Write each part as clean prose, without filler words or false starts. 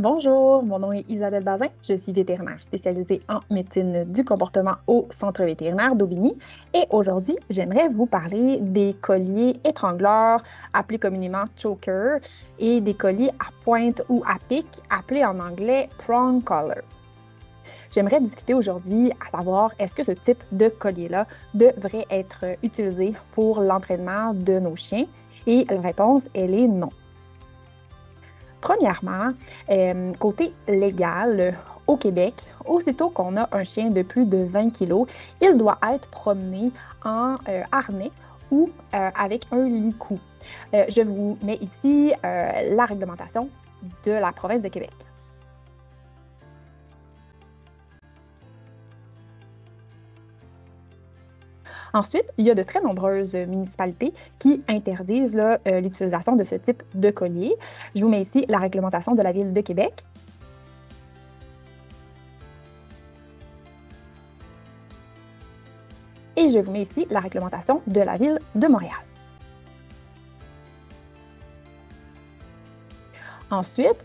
Bonjour, mon nom est Isabelle Bazin. Je suis vétérinaire spécialisée en médecine du comportement au Centre vétérinaire d'Aubigny. Et aujourd'hui, j'aimerais vous parler des colliers étrangleurs, appelés communément choker, et des colliers à pointe ou à pic, appelés en anglais prong collar. J'aimerais discuter aujourd'hui à savoir est-ce que ce type de collier-là devrait être utilisé pour l'entraînement de nos chiens? Et la réponse, elle est non. Premièrement, côté légal, au Québec, aussitôt qu'on a un chien de plus de 20 kg, il doit être promené en harnais ou avec un licou. Je vous mets ici la réglementation de la province de Québec. Ensuite, il y a de très nombreuses municipalités qui interdisent l'utilisation de ce type de collier. Je vous mets ici la réglementation de la Ville de Québec. Et je vous mets ici la réglementation de la Ville de Montréal. Ensuite,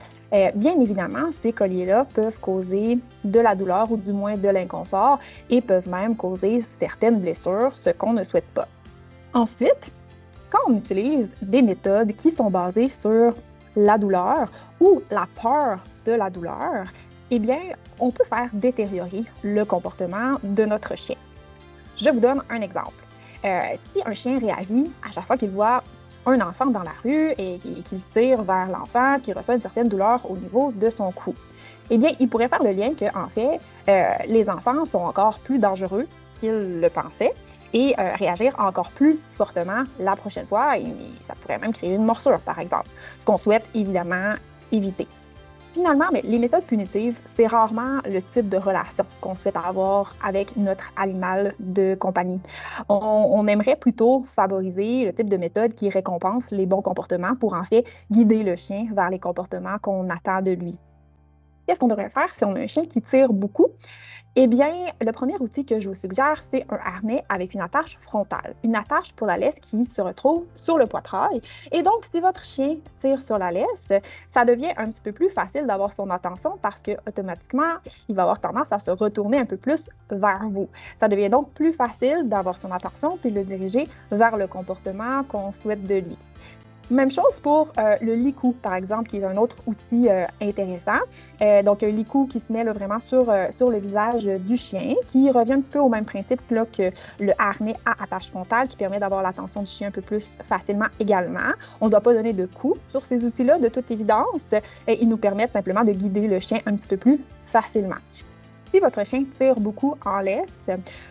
bien évidemment, ces colliers-là peuvent causer de la douleur ou du moins de l'inconfort et peuvent même causer certaines blessures, ce qu'on ne souhaite pas. Ensuite, quand on utilise des méthodes qui sont basées sur la douleur ou la peur de la douleur, eh bien, on peut faire détériorer le comportement de notre chien. Je vous donne un exemple. Si un chien réagit à chaque fois qu'il voit un enfant dans la rue et qu'il tire vers l'enfant, qui reçoit une certaine douleur au niveau de son cou, eh bien, il pourrait faire le lien qu'en fait, les enfants sont encore plus dangereux qu'ils le pensaient et réagir encore plus fortement la prochaine fois. Et ça pourrait même créer une morsure, par exemple, ce qu'on souhaite évidemment éviter. Finalement, les méthodes punitives, c'est rarement le type de relation qu'on souhaite avoir avec notre animal de compagnie. On aimerait plutôt favoriser le type de méthode qui récompense les bons comportements pour en fait guider le chien vers les comportements qu'on attend de lui. Qu'est-ce qu'on devrait faire si on a un chien qui tire beaucoup? Eh bien, le premier outil que je vous suggère, c'est un harnais avec une attache frontale, une attache pour la laisse qui se retrouve sur le poitrail. Et donc, si votre chien tire sur la laisse, ça devient un petit peu plus facile d'avoir son attention parce que automatiquement, il va avoir tendance à se retourner un peu plus vers vous. Ça devient donc plus facile d'avoir son attention puis de le diriger vers le comportement qu'on souhaite de lui. Même chose pour le licou, par exemple, qui est un autre outil intéressant. Donc, un licou qui se met là, vraiment sur le visage du chien, qui revient un petit peu au même principe là, que le harnais à attache frontale, qui permet d'avoir l'attention du chien un peu plus facilement également. On ne doit pas donner de coups sur ces outils-là, de toute évidence. Ils nous permettent simplement de guider le chien un petit peu plus facilement. Si votre chien tire beaucoup en laisse,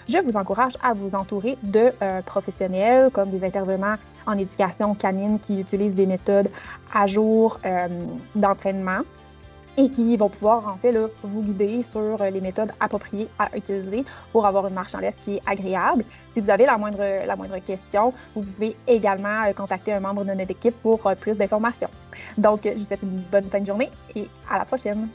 je vous encourage à vous entourer de professionnels comme des intervenants en éducation canine qui utilisent des méthodes à jour d'entraînement et qui vont pouvoir en fait là, vous guider sur les méthodes appropriées à utiliser pour avoir une marche en laisse qui est agréable. Si vous avez la moindre question, vous pouvez également contacter un membre de notre équipe pour plus d'informations. Donc, je vous souhaite une bonne fin de journée et à la prochaine!